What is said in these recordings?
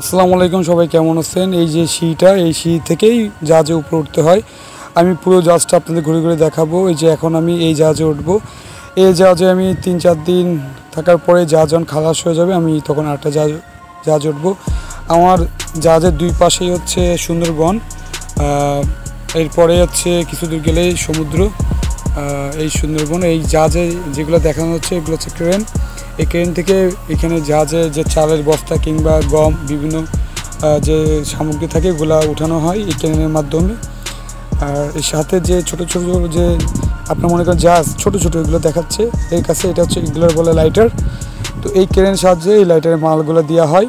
আসসালামু আলাইকুম, সবাই কেমন আছেন? এই যে সিঁড়িটা, এই সিঁড়ি থেকেই জাহাজে উপরে উঠতে হয়। আমি পুরো জাহাজটা আপনাদের ঘুরে ঘুরে দেখাবো। এই যে এখন আমি এই জাহাজে উঠবো। এই জাহাজে আমি 3-4 দিন থাকার পরে জাহাজ যখন খালাস হয়ে যাবে, আমি তখন আরেকটা জাহাজে উঠবো। আমার জাহাজের দুই পাশেই হচ্ছে সুন্দরবন, এরপরে হচ্ছে কিছু দূর গেলেই সমুদ্র। এই সুন্দরবন, এই জাহাজে যেগুলো দেখানো হচ্ছে এগুলো হচ্ছে ক্রেন। এই ক্রেন থেকে এখানে জাহাজে যে চালের বস্তা কিংবা গম বিভিন্ন যে সামগ্রী থাকে এগুলো উঠানো হয় এই ক্রেনের মাধ্যমে। আর এর সাথে যে ছোট ছোট যে আপনার মনে করেন জাহাজ ছোট ছোট এগুলো দেখাচ্ছে এর কাছে, এটা হচ্ছে এগুলোর বলে লাইটার। তো এই ক্রেনের সাহায্যে এই লাইটারের মালগুলো দেওয়া হয়।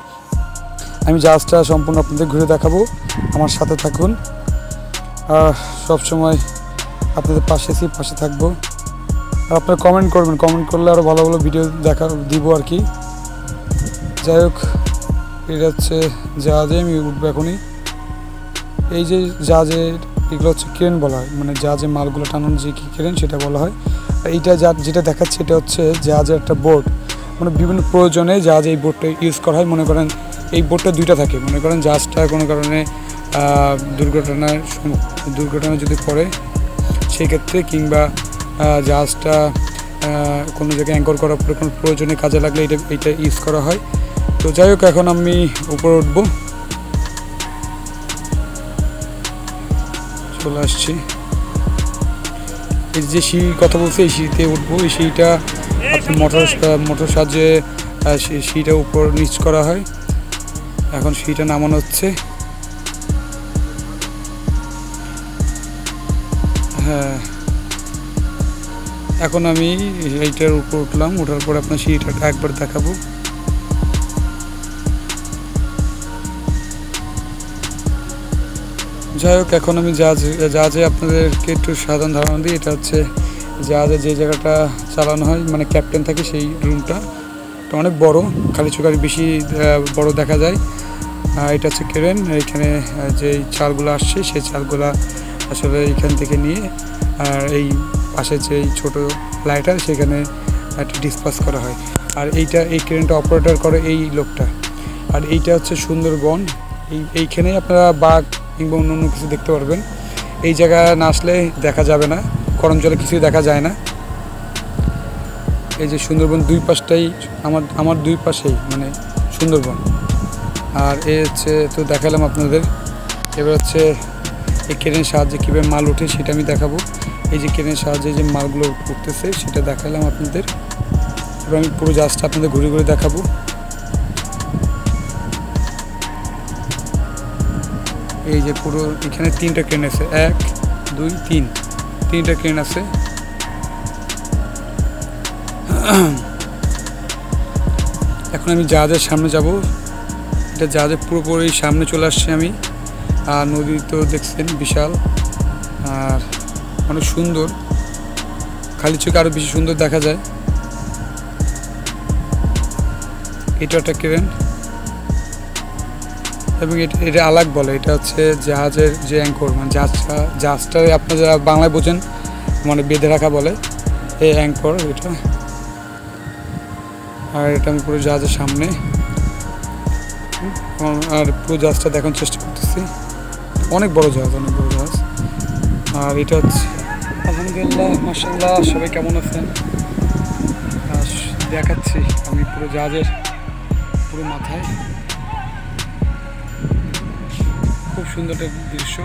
আমি জাহাজটা সম্পূর্ণ আপনাদের ঘুরে দেখাবো, আমার সাথে থাকুন। সবসময় আপনাদের পাশে থাকবো। আর আপনারা কমেন্ট করবেন, কমেন্ট করলে আরও ভালো ভালো ভিডিও দিব আর কি। যাই হোক, এটা হচ্ছে জাহাজে আমি উঠবো এখনই। এই যে জাহাজের এগুলো হচ্ছে ক্রেন বলা হয়, মানে জাহাজে মালগুলো টানানো যে কি ক্রেন সেটা বলা হয়। আর এইটা যেটা দেখাচ্ছে এটা হচ্ছে জাহাজের একটা বোট, মানে বিভিন্ন প্রয়োজনে জাহাজে এই বোটটা ইউজ করা হয়। মনে করেন এই বোটটা দুইটা থাকে, মনে করেন জাহাজটা কোনো কারণে দুর্ঘটনা যদি পড়ে সেই ক্ষেত্রে, কিংবা জাহাজটা কোনো জায়গায় অ্যাঙ্কর করার পরে কোনো প্রয়োজনে কাজে লাগলে এইটা ইউজ করা হয়। তো যাই হোক, এখন আমি উপরে উঠবো, চলে আসছি। এই যে সিঁড়ির কথা বলছি, এই সিঁড়িতে উঠবো। এই সিঁড়িটা আপনি মোটর সাহায্যে সিঁড়িটা উপর নিচ করা হয়। এখন সিঁড়িটা নামানো হচ্ছে। হ্যাঁ, এখন আমি এইটার উপর উঠলাম, ওঠার পর আপনার সিঁড়িটা একবার দেখাবো। যাই হোক, এখন আমি জাহাজে আপনাদেরকে একটু সাধারণ ধারণা দিই। এটা হচ্ছে জাহাজে যে জায়গাটা চালানো হয়, মানে ক্যাপ্টেন থাকে সেই রুমটা, এটা অনেক বড়, খালি চোখে বেশি বড় দেখা যায়। এটা হচ্ছে ক্রেন। এখানে যে চালগুলো আসছে সেই চালগুলা আসলে এখান থেকে নিয়ে আর এই পাশে যে ছোটো লাইটার সেখানে একটা ডিসপাস করা হয়। আর এই ক্রেনটা অপারেটর করে এই লোকটা। আর এইটা হচ্ছে সুন্দরবন। এইখানেই আপনারা বাঘ কিংবা অন্য কিছু দেখতে পারবেন। এই জায়গায় না আসলে দেখা যাবে না, গরম জলে কিছুই দেখা যায় না। এই যে সুন্দরবন দুই পাশটাই আমার দুই পাশেই মানে সুন্দরবন। আর হচ্ছে তো দেখালাম আপনাদের। এবার হচ্ছে এই ক্রেনের সাহায্যে কীভাবে মাল ওঠে সেটা আমি দেখাবো। এই যে ক্রেনের সাহায্যে যে মালগুলো উঠতেছে সেটা দেখালাম আপনাদের। এবার আমি পুরো জাহাজটা আপনাদের ঘুরে ঘুরে দেখাবো। এই যে পুরো এখানে 3টা ক্রেন আছে, 1, 2, 3, 3টা ক্রেন আছে। এখন আমি জাহাজের সামনে যাব। এটা জাহাজের পুরোপুরি সামনে চলে আসছি আমি। আর নদী তো দেখছেন বিশাল আর অনেক সুন্দর, খালি চোখে আরও বেশি সুন্দর দেখা যায়। এটা একটা ক্রেন এবং এটা আলাগ বলে। এটা হচ্ছে জাহাজের যে অ্যাঙ্কর, মানে জাহাজটা আপনারা যারা বাংলায় বোঝেন মানে বেঁধে রাখা বলে, এই অ্যাঙ্কর এটা। আর এটা আমি পুরো জাহাজের সামনে, আর পুরো জাহাজটা দেখার চেষ্টা করতেছি। অনেক বড় জাহাজ, অনেক বড় জাহাজ। আর এটা হচ্ছে আলহামদুলিল্লাহ, মাশাআল্লাহ, সবাই কেমন আছেন? দেখাচ্ছি আমি পুরো জাহাজের পুরো মাথায়। খুব সুন্দর একটা দৃশ্য।